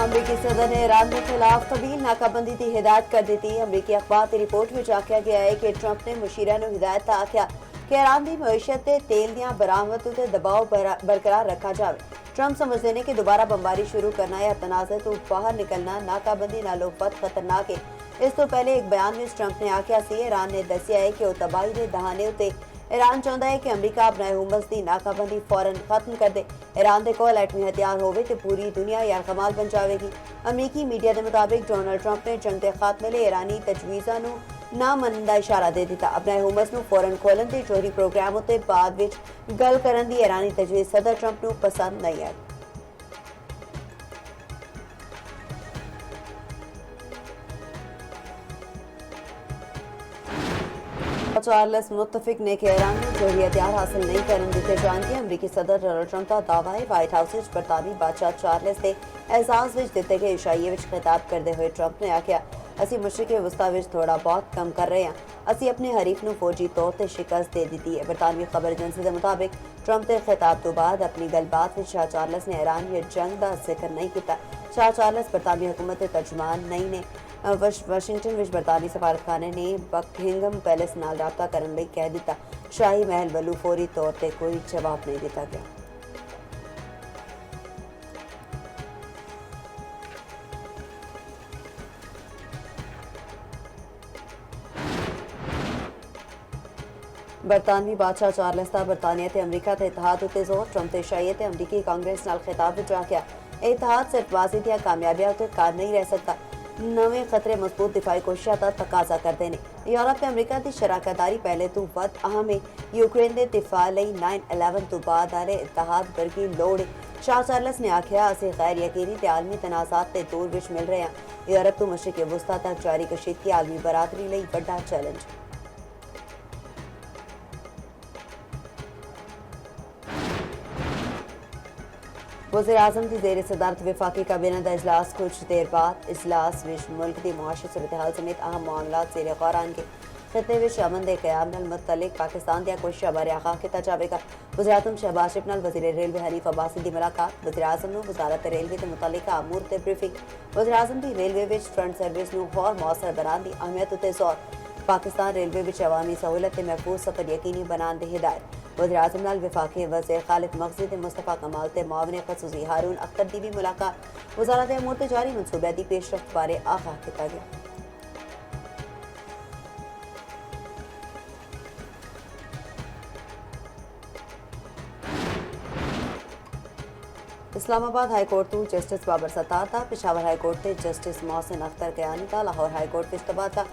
अमरीकी सदर ने ईरान के खिलाफ तवील नाकाबंदी की हिदायत कर दी थी। अमरीकी अखबार की रिपोर्ट में आख्या गया है कि ट्रंप ने मुशीरा ने हिदायत आख्या कि ईरान की मईशत से तेल दियां बरामद उत्ते दबाव बरकरार रखा जाए। ट्रंप समझते हैं कि दोबारा बमबारी शुरू करना या तनाज़े तो बाहर निकलना नाकाबंदी नालों वध खतरनाक है। इस तो पहले एक बयान में ट्रंप ने आख्या सी ईरान ने दसिया है कि वह तबाही के दहाने उत्ते ईरान चाहता है कि अमरीका अपने हुमस की नाकाबंदी फौरन खत्म कर दे। ईरान के कोल एटमी हथियार होवे तो पूरी दुनिया यारकमाल बन जाएगी। अमरीकी मीडिया के मुताबिक डोनाल्ड ट्रंप ने जंग के खात्मे लिए ईरानी तजवीज़ों को ना मनन का इशारा दे दिता। अपने हुमस को फौरन खोलन के जोहरी प्रोग्राम उत्ते बाद विच गल करन दी ईरानी तजवीज़ सदर ट्रंप को पसंद नहीं आई। चार्ल्स मुत्तफिक ने ईरान में जोहरी हथियार हासिल नहीं करने दिते जाने की अमरीकी सदर डोनाल्ड ट्रंप का दावा है। व्हाइट हाउस बरतानवी बादशाह चार्ल्स के एहसास विच दिते गए इशाइये विच खिताब करते हुए ट्रंप ने आख्या असी मशरक़ी वस्ता विच थोड़ा बहुत कम कर रहे हैं। असी अपने हरीफ को फौजी तौर पर शिकस्त दे दी है। बरतानवी खबर एजेंसी के मुताबिक ट्रंप के खिताब तो बाद अपनी गलबात में शाह चार्ल्स ने ईरान या जंग का जिक्र नहीं किया। शाह चार्ल्स बरतानवी हुकूमत के तर्जमान नहीं ने वाशिंगटन विच बरतानी सफारतखाने ने बकिंघम पैलेस नाल राबता करने लई कह दिता। शाही महल वालों फौरी तौर पर कोई जवाब नहीं दिता गया। बरतानवी बादशाह चार्ल्स का बरतानिया ते अमरीका ते इतिहाद उत्ते जोर। ट्रंप ते शाही ते अमरीकी कांग्रेस नाल खिताब विच आख्या इतिहाद सिर्फ वाजी दियां कामयाबियां उत्ते कार नहीं रह सकता। नवे खतरे मजबूत दिफाई कोशिशों का तकाजा करते हैं। यूरोप में अमरीका की शराकतदारी पहले तो वध अहम है। यूक्रेन के दिफा लई 9/11 तो बाद आले इतिहाद वर्गी लोड़ है। शाह चार्ल्स ने आख्या असी गैर यकीनी ते आलमी तनाजात के दौर विच मिल रहे हैं। यूरोप तो मशरक़ी वस्ता तक जारी कशीदगी आलमी बरादरी लई बड़ा चैलेंज। वज़ीर-ए-आज़म की ज़ेर सदारत वफाकी काबीना का इजलास कुछ देर बाद इजलास विच मुल्क की मुआशी सूरत हाल समेत अहम मामलात ज़ेर गौर आएंगे। खिते विच अमन के क़याम नाल मुतल्लिक पाकिस्तान दी कोशिशों बारे आगाह किया जाएगा। वज़ीर-ए-आज़म शहबाज शरीफ नाल वज़ीर रेलवे हनीफ अब्बासी की मुलाकात। वज़ीर-ए-आज़म नूं वज़ारत रेलवे के मुतल्लिका अमूर ते ब्रीफिंग। वज़ीर-ए-आज़म की रेलवे विच फ्रंट सर्विस नूं होर मौसर बनाने की अहमियत उत्ते जोर। पाकिस्तान रेलवे विच अवामी सहूलत ते महफूज सफ़र यकीनी बनाने की हिदायत। वज़ीर-ए-आज़म नाल वफाकी वज़ीर खालिद मगज़ी ते मुस्तफ़ा कमाल ते मुआविन ख़ुसूसी हारून अख्तर की भी मुलाकात। वज़ारत अमूर ते जारी मनसूबे की पेशरफ्त बारे आगाह किया गया। इस्लामाबाद हाई कोर्ट तो जस्टिस बाबर सत्तार था। पेशावर हाई कोर्ट ते जस्टिस मोहसिन अख्तर कयानी था। लाहौर हाई कोर्ट विच तबादला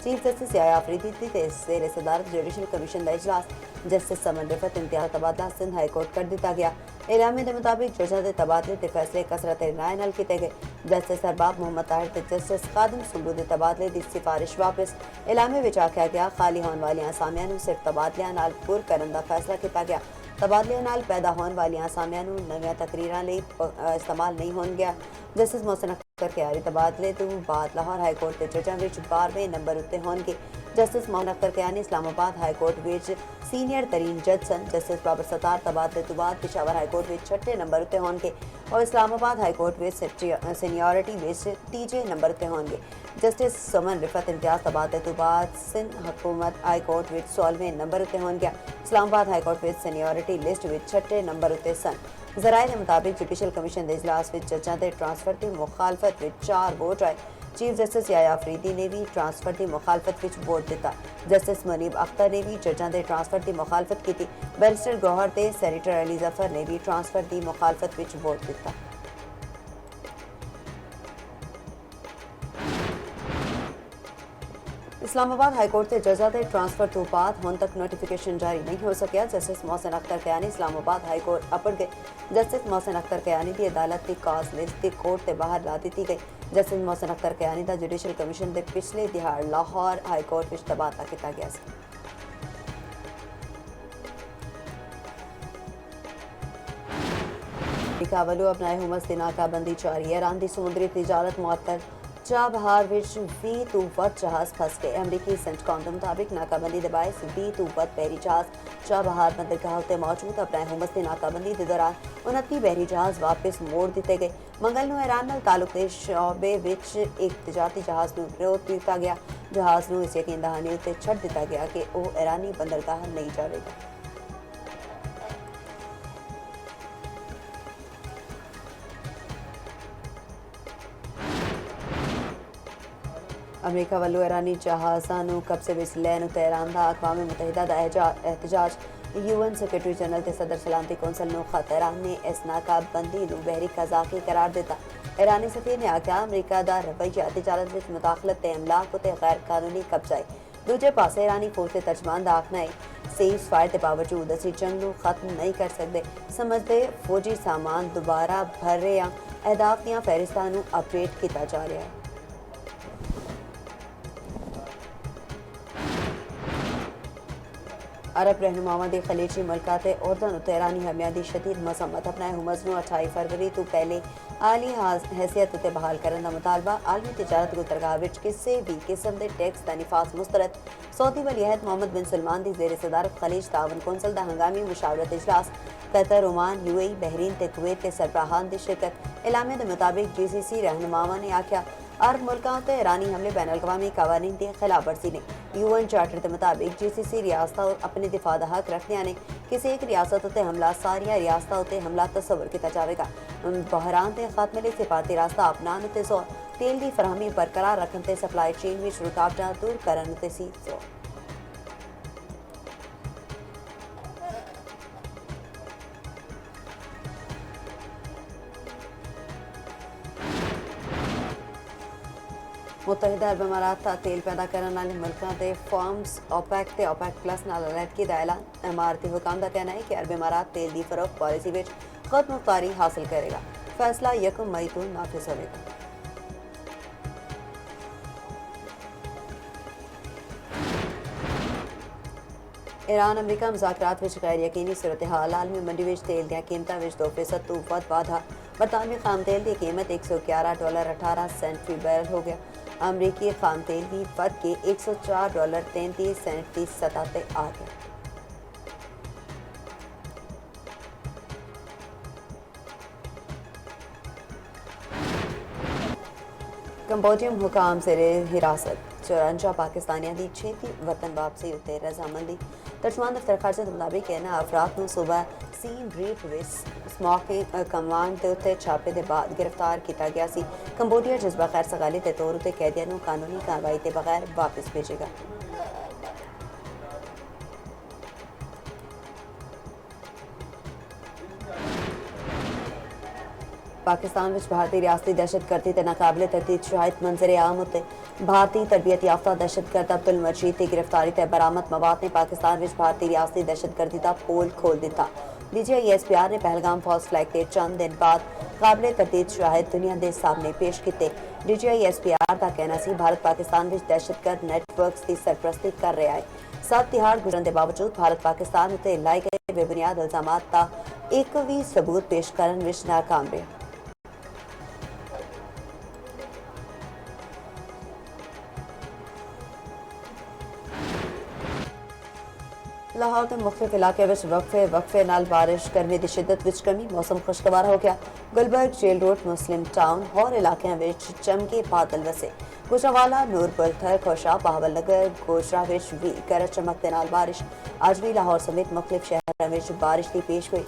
चीफ जस्टिस याया अफरीदी थी ते ज़ेर सदारत जुडिशल कमीशन का इजलास। जस्टिस समन रिफत इम्तियाज तबादला सिंध हाई कोर्ट कर दिता गया। एलामे के मुताबिक जजा के तबादले के फैसले कसरत राय नाल किए गए। जस्टिस अरबाब मोहम्मद ताहिर ते जस्टिस खादिम सुमरू के तबादले की सिफारिश वापस। एलामे विच आख्या गया खाली होने वाली असामियां नूं सिर्फ तबादलियां नाल पुर करन दा फैसला किया गया। तबादले नाल पैदा होने वाली असामियां नूं नवीं तकरीरां लई इस्तेमाल नहीं होण गया। जस्टिस मोहसिन अख्तर कयानी तबादले तो बाद लाहौर हाई कोर्ट के जजां विच 12वें नंबर उत्ते होणगे। Justice Mohsin Akhtar Kayani Islamabad high court विच सीनियर तरीन जज सन। जस्टिस बाबर सत्तार तबादले तो बाद पेशावर हाई कोर्ट विच 6ठे नंबर उत्ते होणगे और इस्लामाबाद हाई कोर्ट विच सीनियरिटी विच 3जे नंबर उत्ते होणगे। जस्टिस समन रिफत इम्तियाज तबादले तो बाद सिंध हुकूमत हाई कोर्ट विच 16वें नंबर उत्ते होणगे। इस्लामाबाद हाई कोर्ट विच सीनियरिटी लिस्ट विच 6ठे नंबर उत्ते सन। ज़राए के मुताबिक जुडिशल कमीशन के इजलास विच जजां ते ट्रांसफर की मुखालफत विच 4 वोट आए। चीफ जस्टिस याया अफरीदी ने भी ट्रांसफर की मुखालफत विच वोट दिता। जस्टिस मुनीब अख्तर ने भी जजां के ट्रांसफर की मुखालफत की थी। बैरिस्टर गौहर ते सैनेटर अली जफर ने भी ट्रांसफर की मुखालफत विच वोट दिता। इस्लामाबाद हाईकोर्ट के जजा के ट्रांसफर तो बाद हुण तक नोटिफिकेशन जारी नहीं हो सकिया। जस्टिस मोहसिन अख्तर कयानी इस्लामाबाद हाईकोर्ट अपड़ गए। जस्टिस मोहसिन अख्तर कयानी की अदालत की काज लिस्ट की कोर्ट के बाहर ला दी गई। जस्टिस मोहसिन अख्तर कयानी का जुडिशल कमीशन के पिछले दिहाड़ लाहौर हाईकोर्ट विच तबादला किया गया। अमरीका वालों अपनाए हुमस की नाकाबंदी जारी है। ईरान की समुद्री तिजारत मुअत्तल। चाबहार विच 20 ਤੋਂ ਵੱਧ जहाज फंस गए। अमरीकी सेंटकॉम के मुताबिक नाकाबंदी के बायस 20 ਤੋਂ ਵੱਧ बहरी जहाज चाबहार बंदरगाह उत्ते मौजूद अपने हुमस की नाकाबंदी के दौरान 29 बहरी जहाज वापस मोड़ दिते गए। मंगल ਨੂੰ ईरान नाल ताल्लुक के शोबे विच एक तजारती जहाज ਨੂੰ रोक दिता गया। जहाज ਨੂੰ इस यकीन दहानी उत्ते छड़ दिता गया कि वह ईरानी बंदरगाह नहीं जाएगा। अमरीका वालों ईरानी जहाज़ों कब्जे में लैन उत्ते ईरान का अक़वाम मुतहिदा का एहतजाज। UN सैकटरी जनरल के सदर सलामती कौंसल ਨੂੰ खत ईरान ने इस नाकाबंदी ਨੂੰ बहरी कजाकी करार दिता। ईरानी सफीर ने आख्या अमरीका का रवैया तिजारत में मुदाखलत ते अमलाक उत्ते गैर कानूनी कब्जा है। दूजे पासे ईरानी फौज के तर्जमान का आखना है सीज फायर के बावजूद असी जंग ਨੂੰ खत्म नहीं कर सकते। समझते फौजी सामान दोबारा भर रहे हैं। अहदाफ ਦੀਆਂ फहरिस्तां ਨੂੰ अपडेट किया जा रहा है। अरब रहनुमावां दे खलीजी मुल्कां ते उर्दन उत्ते ईरानी हमियां दी शदीद मजम्मत अपने हुमस ਨੂੰ 28 फरवरी तो पहले आली हैसियत उत्ते बहाल करने का मुतालबा। आलमी तिजारत गुजरगाह विच किसी भी किस्म के टैक्स का निफाज मुस्तरद। सऊदी वलीअहद मोहम्मद बिन सलमान की जेर सदारत खलीज तावन कौंसल का हंगामी मुशावरत इजलास। कतर, ओमान, UAE, बहरीन ते कुवैत के सरबराहान की शिरकत। एलामे के मुताबिक GCC रहनुमावां ने आख्या अरब मुल्कों उत्ते ईरानी हमले बैन अवी कवानीन की खिलाफ वर्जी ने। UN चार्टर के मुताबिक GCC रियासत अपने दिफा का हक रखने ने किसी एक रियासत उत्ते हमला सारिया रियासत उत्ते हमला तस्वर किया जाएगा। बहरान के खात्मे लिए सिफारती रास्ता अपनाने उत्ते जोर। तेल की फराहमी बरकरार रखने ते सप्लाई चेन में रुकावटां दूर करने उत्ते सी जोर। मुतहिदा अरब अमारात तेल पैदा करने वाले मुल्कों के फर्म्स OPEC ते OPEC प्लस नाल अलर्टगी का ऐलान। इमारती हुकाम का कहना है कि अरब अमारात तेल की फरोख्त पॉलिसी में खुद मुख्तारी हासिल करेगा। फैसला 1 मई को नाफिज होगा। ईरान अमरीका मुज़ाकरात विच गैर यकीनी सूरत हाल। आलमी मंडी विच तेल दी कीमतां विच 2% तो वध वाधा। बरतानवी खाम तेल की कीमत $111.18 फी बैरल हो गया। अमरीकी खाम तेल भी वध के $104.33 की सतह पे आ गया। कंबोडियम हुकाम ज़ेरे हिरासत 54 पाकिस्तानियों की छेती वतन वापसी उत्ते रजामंदी। तर्जमान दफ्तर खारजा के मुताबिक इन्हां अफराद को सुबह सीम रीप विच स्मोकिंग कमांड के उत्ते छापे के बाद गिरफ्तार किया गया सी। कंबोडिया जज्बा खैर सगाली के तौर उत्ते कैदियों को कानूनी कार्रवाई के बगैर वापस भेजेगा। पाकिस्तान में भारतीय रियासती दहशतगर्दी ते नाकाबिले तरदीद शाहिद मंजर आम उत्ते भारतीय तरबियत याफ्ता दहशतगर्द अब्दुल मजीद की गिरफ्तारी ते बरामद मवाद ने पाकिस्तान में भारतीय रियासती दहशतगर्दी का पोल खोल दिता। DGISPR ने पहलगाम फौज फ्लैग के चंद दिन बाद काबिले तरदीद शाहिद दुनिया के सामने पेश किए। DGISPR का कहना सी भारत पाकिस्तान में दहशतगर्द नैटवर्क्स की सरपरस्ती कर रहा है। 7 तिहाड़ गुजरने के बावजूद भारत पाकिस्तान उत्ते लाए गए बेबुनियाद इल्जामात का एक भी सबूत पेश करने में नाकाम रहा। लाहौर के मुख्तलिफ इलाके में वक्फे नाल बारिश। गर्मी की शिद्दत विच कमी। मौसम खुशगवार हो गया। गुलबर्ग, जेल रोड, मुस्लिम टाउन होर इलाकों में चमके बादल वसे। गुजरावाला, नूरपुर, थर, खोशा, बहावल नगर, गोजरा विच भी गरज चमक के नाल बारिश। अज भी लाहौर समेत मुख्तलिफ शहरों में बारिश की पेश हुई।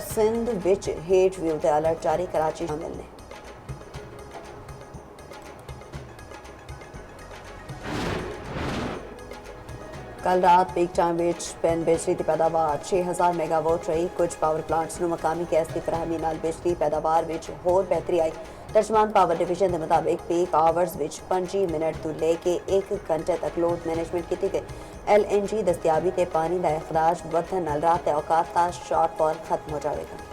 सिंध विच हेट व्यू का अलर्ट जारी। कराची शामिल ने। कल रात पीक टाइम विच पेन बिजली की पैदावार 6000 मेगावाट रही। कुछ पावर प्लांट्स ਨੂੰ मकामी गैस की फराहमी नाल बिजली पैदावार विच होर बेहतरी आई। तर्जमान पावर डिवीजन के मुताबिक पीक आवर्स विच 25 मिनट तो लेके 1 घंटे तक लोड मैनेजमेंट की गई। LNG दस्तियाबी ते पानी का अखराज वधन नाल रात के औकात का शॉर्टफॉल खत्म हो जाएगा।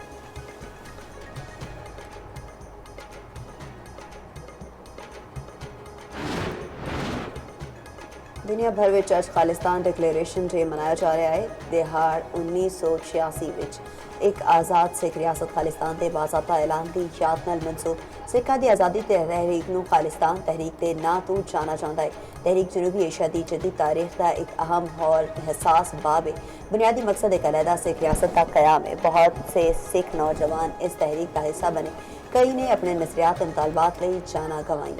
दुनिया भर में ਅੱਜ ਖਾਲਿਸਤਾਨ डिक्लेरेशन डे मनाया जा रहा है। दिहाड़ 1986 ਵਿੱਚ एक आज़ाद सिख रियासत खालिस्तान के बाज़ाब्ता ऐलान की याद नाल मनसूब सिखा की आज़ादी ते तहरीक नूं खालिस्तान तहरीक के नां तो जाना जाता है। तहरीक जनूबी एशिया की जदीद तारीख का एक अहम और हसास बाब है। बुनियादी मकसद एक अलहदा सिख रियासत का क़याम है। बहुत से सिख नौजवान इस तहरीक का हिस्सा बने, कई ने अपने नज़रियात मुतालबात लिए जाना गंवाई।